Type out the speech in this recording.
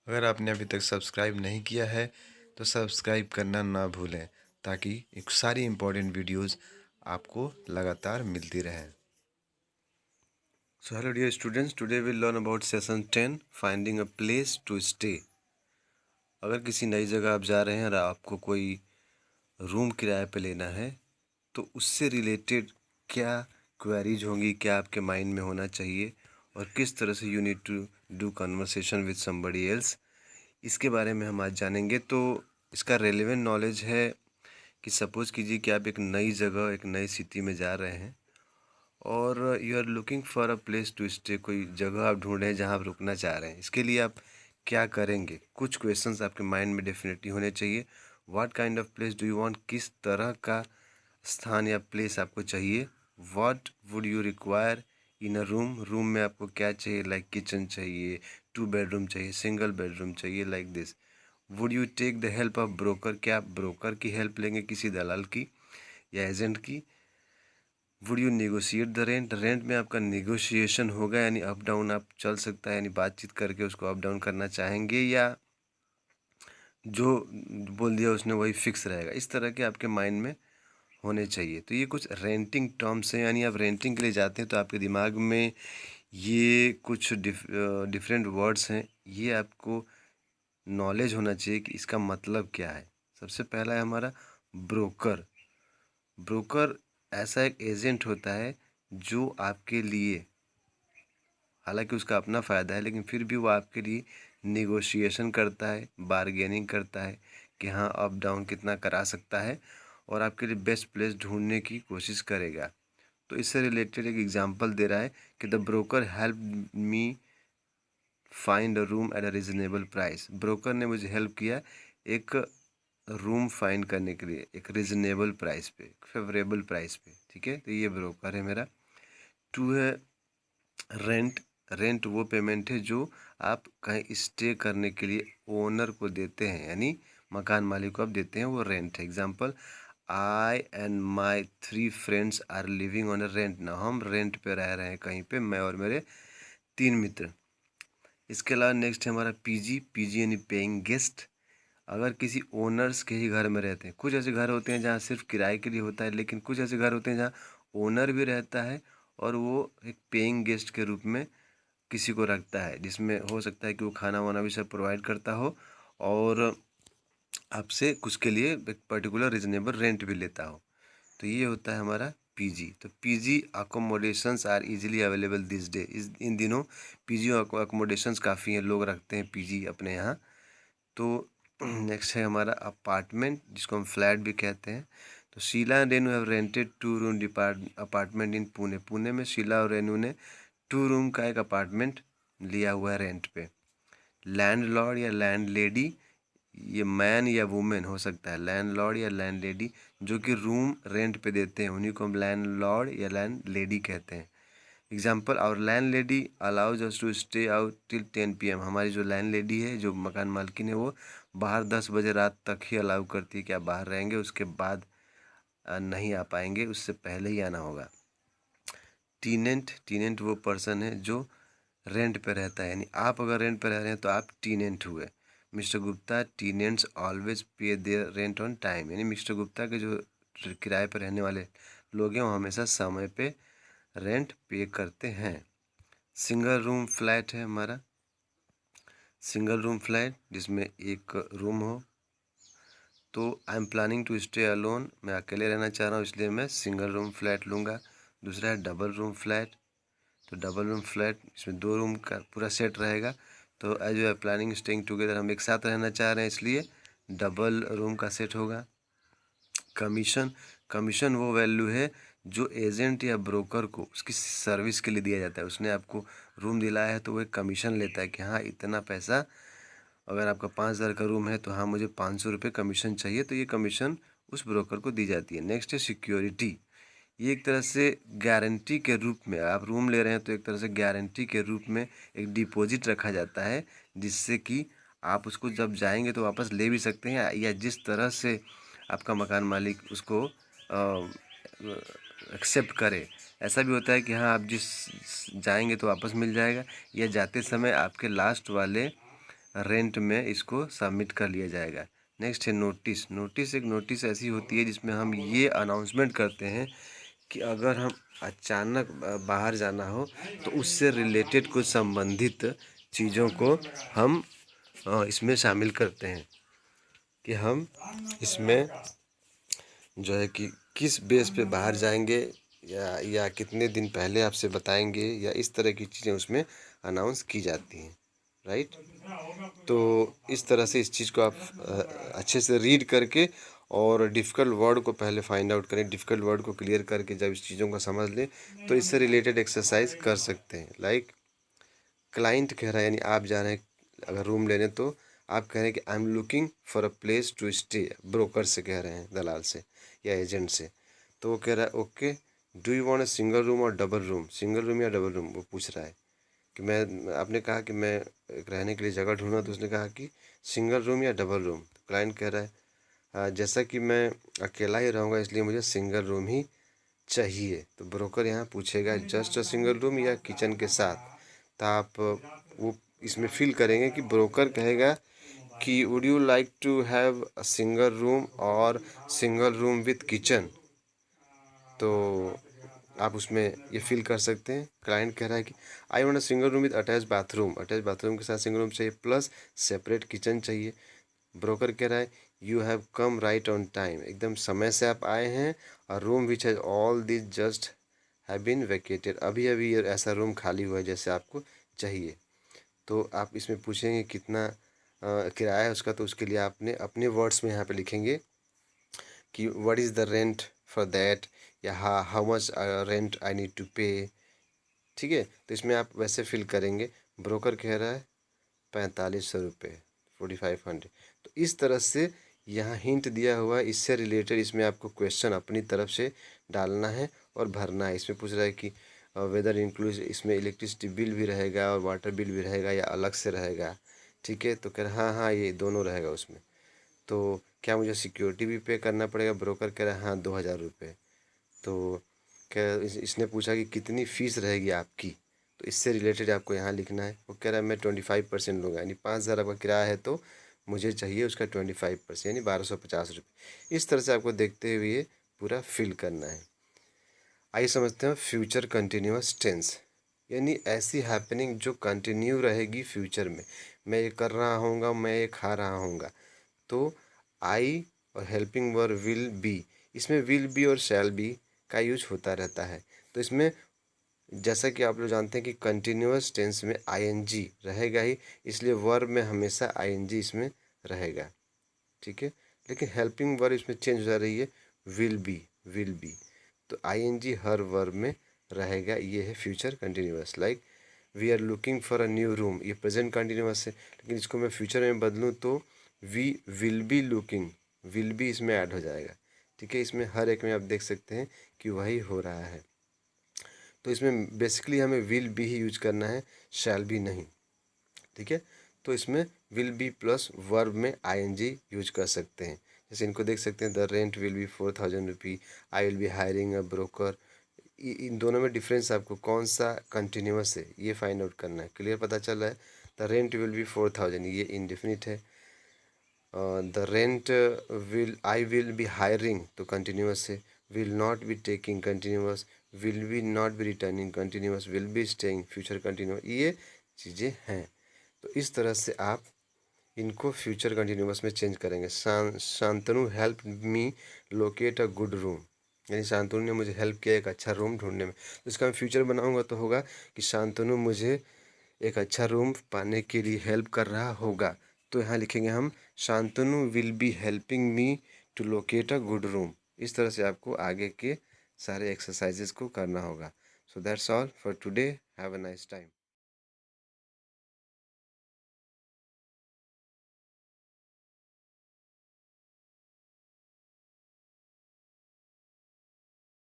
अगर आपने अभी तक सब्सक्राइब नहीं किया है तो सब्सक्राइब करना ना भूलें ताकि एक सारी इम्पोर्टेंट वीडियोस आपको लगातार मिलती रहें। So hello dear students, today we'll learn about session 10 finding a place to stay। अगर किसी नई जगह आप जा रहे हैं और आपको कोई रूम किराए पे लेना है तो उससे रिलेटेड क्या क्वेरीज होंगी, क्या आपके माइंड में होना चाहिए और किस तरह से you need to do conversation with somebody else, इसके बारे में हम आज जानेंगे। तो इसका रेलेवेंट नॉलेज है कि सपोज़ कीजिए कि आप एक नई जगह, एक नई सिटी में जा रहे हैं और you are looking for a place to stay. कोई जगह आप ढूंढ रहे हैं जहां आप रुकना चाह रहे हैं। इसके लिए आप क्या करेंगे? कुछ क्वेश्चंस आपके माइंड में डेफिनेटली होने चाहिए। What kind of place do you want? किस तरह का स्थान या प्लेस आपको चाहिए? What would you require in a room? Room में आपको क्या चाहिए? लाइक किचन चाहिए, 2 बेडरूम चाहिए, सिंगल बेडरूम चाहिए, like this. Would you take the help of broker? क्या आप ब्रोकर की हेल्प लेंगे, किसी दलाल की या एजेंट की? Would you negotiate the rent? Rent में आपका नेगोशिएशन होगा, यानी अप डाउन आप चल सकता है, यानी बातचीत करके उसको अप डाउन करना चाहेंगे, या जो बोल दिया उसने वही फिक्स रहेगा? इस तरह के आपके माइंड में होने चाहिए। तो ये कुछ रेंटिंग टर्म्स हैं, यानी आप रेंटिंग के लिए जाते हैं तो आपके दिमाग में ये कुछ डिफरेंट वर्ड्स हैं, ये आपको नॉलेज होना चाहिए कि इसका मतलब क्या है। सबसे पहला है हमारा ब्रोकर। ब्रोकर ऐसा एक एजेंट होता है जो आपके लिए, हालांकि उसका अपना फ़ायदा है लेकिन फिर भी वो आपके लिए निगोशिएशन करता है, बारगेनिंग करता है कि हाँ अप डाउन कितना करा सकता है और आपके लिए बेस्ट प्लेस ढूंढने की कोशिश करेगा। तो इससे रिलेटेड एक एग्जांपल दे रहा है कि the broker help me find a room at a reasonable price. Broker ने मुझे हेल्प किया एक रूम फाइंड करने के लिए एक रिजनेबल प्राइस पे, फेवरेबल प्राइस पे। ठीक है, तो ये ब्रोकर है मेरा। टू है रेंट। रेंट वो पेमेंट है जो आप कहीं स्टे करने के लिए ओनर को देते हैं, यानी मकान मालिक को आप देते हैं, वो रेंट है। Example, I and my 3 friends are living on a rent. ना हम रेंट पे रह रहे हैं कहीं पे, मैं और मेरे 3 मित्र। इसके अलावा नेक्स्ट है हमारा पीजी। पीजी यानी पेइंग गेस्ट। अगर किसी ओनर्स के ही घर में रहते हैं, कुछ ऐसे घर होते हैं जहाँ सिर्फ किराए के लिए होता है, लेकिन कुछ ऐसे घर होते हैं जहाँ ओनर भी रहता है और वो एक पेइंग गेस्ट के रूप में किसी को रखता है, जिसमें हो सकता है कि वो खाना वाना भी सब प्रोवाइड करता हो और आपसे कुछ के लिए एक पर्टिकुलर रिजनेबल रेंट भी लेता हो। तो ये होता है हमारा पीजी। तो PG accommodations are easily available this day. इन दिनों पीजी अकोमोडेशंस काफ़ी हैं, लोग रखते हैं पीजी अपने यहाँ। तो नेक्स्ट है हमारा अपार्टमेंट, जिसको हम फ्लैट भी कहते हैं। तो Sheela and Renu have rented 2 room apartment in Pune. Pune में शीला और रेनू ने 2 रूम का एक अपार्टमेंट लिया हुआ है रेंट पे। लैंडलॉर्ड या लैंडलेडी, ये मैन या वुमेन हो सकता है। लैंडलॉर्ड या लैंडलेडी जो कि रूम रेंट पे देते हैं, उन्हीं को हम लैंडलॉर्ड या लैंडलेडी कहते हैं। Example, our landlady allows us to stay out till 10 PM। हमारी जो लैंडलेडी है, जो मकान मालकिन है, वो बाहर 10 बजे रात तक ही अलाउ करती है कि आप बाहर रहेंगे, उसके बाद नहीं आ पाएंगे, उससे पहले ही आना होगा। टीनेंट, टीनेंट वो पर्सन है जो रेंट पे रहता है, यानी आप अगर रेंट पे रह रहे हैं तो आप टीनेंट हुए। Mister Gupta, tenants always pay their rent on time. यानी मिस्टर गुप्ता के जो किराए पर रहने वाले लोग हैं वो हमेशा समय पे रेंट पे करते हैं। सिंगल रूम फ्लैट है हमारा। सिंगल रूम फ्लैट जिसमें एक रूम हो। तो I am planning to stay alone, मैं अकेले रहना चाह रहा हूँ इसलिए मैं सिंगल रूम फ्लैट लूँगा। दूसरा है डबल रूम फ्लैट। तो डबल रूम फ्लैट इसमें 2 रूम का पूरा सेट रहेगा। तो as you are planning staying together, हम एक साथ रहना चाह रहे हैं इसलिए डबल रूम का सेट होगा। कमीशन, कमीशन वो वैल्यू है जो एजेंट या ब्रोकर को उसकी सर्विस के लिए दिया जाता है। उसने आपको रूम दिलाया है तो वो एक कमीशन लेता है कि हाँ इतना पैसा, अगर आपका 5,000 का रूम है तो हाँ मुझे 500 रुपये कमीशन चाहिए, तो ये कमीशन उस ब्रोकर को दी जाती है। नेक्स्ट है सिक्योरिटी। ये एक तरह से गारंटी के रूप में, आप रूम ले रहे हैं तो एक तरह से गारंटी के रूप में एक डिपॉजिट रखा जाता है, जिससे कि आप उसको जब जाएंगे तो वापस ले भी सकते हैं, या जिस तरह से आपका मकान मालिक उसको एक्सेप्ट करे। ऐसा भी होता है कि हाँ आप जिस जाएंगे तो वापस मिल जाएगा, या जाते समय आपके लास्ट वाले रेंट में इसको सबमिट कर लिया जाएगा। नेक्स्ट है नोटिस। नोटिस एक नोटिस ऐसी होती है जिसमें हम ये अनाउंसमेंट करते हैं कि अगर हम अचानक बाहर जाना हो तो उससे रिलेटेड कुछ संबंधित चीज़ों को हम इसमें शामिल करते हैं कि हम इसमें जो है कि किस बेस पे बाहर जाएंगे या कितने दिन पहले आपसे बताएंगे, या इस तरह की चीज़ें उसमें अनाउंस की जाती हैं, राइट। तो इस तरह से इस चीज़ को आप अच्छे से रीड करके और डिफ़िकल्ट वर्ड को पहले फाइंड आउट करें, डिफ़िकल्ट वर्ड को क्लियर करके जब इस चीज़ों को समझ लें तो इससे रिलेटेड एक्सरसाइज कर सकते हैं। लाइक क्लाइंट कह रहा है, यानी आप जा रहे हैं अगर रूम लेने, तो आप कह रहे हैं कि I am looking for a place to stay. Broker से कह रहे हैं, दलाल से या एजेंट से। तो वो कह रहा है okay do you want a single room और डबल रूम, सिंगल रूम या डबल रूम। वो पूछ रहा है कि मैं, आपने कहा कि मैं एक रहने के लिए जगह ढूंढा, तो उसने कहा कि सिंगल रूम या डबल रूम। तो क्लाइंट कह रहा है जैसा कि मैं अकेला ही रहूँगा इसलिए मुझे सिंगल रूम ही चाहिए। तो ब्रोकर यहाँ पूछेगा जस्ट अ सिंगल रूम या किचन के साथ। तो आप वो इसमें फील करेंगे कि ब्रोकर कहेगा कि would you like to have a single room और सिंगल रूम विथ किचन। तो आप उसमें ये फील कर सकते हैं। क्लाइंट कह रहा है कि I want a single room with attach bathroom, attach bathroom के साथ सिंगल रूम चाहिए प्लस सेपरेट किचन चाहिए। ब्रोकर कह रहा है you have come right on time, एकदम समय से आप आए हैं, और room which has all this just have been vacated, अभी अभी ये ऐसा रूम खाली हुआ है जैसे आपको चाहिए। तो आप इसमें पूछेंगे कितना किराया है उसका, तो उसके लिए आपने अपने वर्ड्स में यहाँ पे लिखेंगे कि what is the rent for that, या how much rent I need to pay. ठीक है, तो इसमें आप वैसे फिल करेंगे। ब्रोकर कह रहा है 4500 रुपये, 4500। तो इस तरह से यहाँ हिंट दिया हुआ है, इससे रिलेटेड इसमें आपको क्वेश्चन अपनी तरफ से डालना है और भरना है। इसमें पूछ रहा है कि वेदर इंक्लूड, इसमें इलेक्ट्रिसिटी बिल भी रहेगा और वाटर बिल भी रहेगा या अलग से रहेगा। ठीक है, तो कह रहा हाँ हाँ ये दोनों रहेगा उसमें। तो क्या मुझे सिक्योरिटी भी पे करना पड़ेगा? ब्रोकर कह रहा है हाँ 2000 रुपये। तो क्या इसने पूछा कि कितनी फ़ीस रहेगी आपकी, तो इससे रिलेटेड आपको यहाँ लिखना है। वो कह रहा है मैं 25% लूँगा, यानी 5000 आपका किराया है तो मुझे चाहिए उसका 25%, यानी 1250 रुपये। इस तरह से आपको देखते हुए पूरा फिल करना है। आइए समझते हैं फ्यूचर कंटिन्यूअस टेंस, यानी ऐसी हैपनिंग जो कंटिन्यू रहेगी फ्यूचर में। मैं ये कर रहा हूँगा, मैं ये खा रहा हूँगा। तो आई और हेल्पिंग वर्ब विल बी, इसमें विल बी और शैल बी का यूज होता रहता है। तो इसमें जैसा कि आप लोग जानते हैं कि कंटिन्यूअस टेंस में आईएनजी रहेगा ही, इसलिए वर्ब में हमेशा आईएनजी इसमें रहेगा। ठीक है, लेकिन हेल्पिंग वर्ब इसमें चेंज हो जा रही है, विल बी, विल बी। तो आईएनजी हर वर्ब में रहेगा। ये है future continuous. Like we are looking for a new room, ये प्रेजेंट कंटिन्यूअस है, लेकिन इसको मैं फ्यूचर में बदलूँ तो we will be looking, will be इसमें ऐड हो जाएगा। ठीक है, इसमें हर एक में आप देख सकते हैं कि वही हो रहा है। तो इसमें बेसिकली हमें विल बी ही यूज करना है, शैल बी नहीं। ठीक है, तो इसमें विल बी प्लस वर्ब में आईएनजी यूज कर सकते हैं। जैसे इनको देख सकते हैं, the rent will be 4000 rupee, I will be hiring a broker. इन दोनों में डिफरेंस आपको कौन सा कंटिन्यूअस है ये फाइंड आउट करना है। क्लियर पता चल रहा है? द रेंट विल बी 4000, ये इंडेफिनिट है। The rent will, I will be hiring तो कंटिन्यूअस है। Will not be taking continuous, will be not be returning continuous, will be staying future continuous, ये चीज़ें हैं। तो इस तरह से आप इनको फ्यूचर कंटिन्यूअस में चेंज करेंगे। Shantanu help me locate a good room, यानी शांतनु ने मुझे हेल्प किया एक अच्छा रूम ढूंढने में। तो इसका मैं फ्यूचर बनाऊंगा तो होगा कि शांतनु मुझे एक अच्छा रूम पाने के लिए हेल्प कर रहा होगा। तो यहाँ लिखेंगे हम Shantanu will be helping me to locate a good room. इस तरह से आपको आगे के सारे एक्सरसाइजेस को करना होगा। So that's all for today, have a nice time.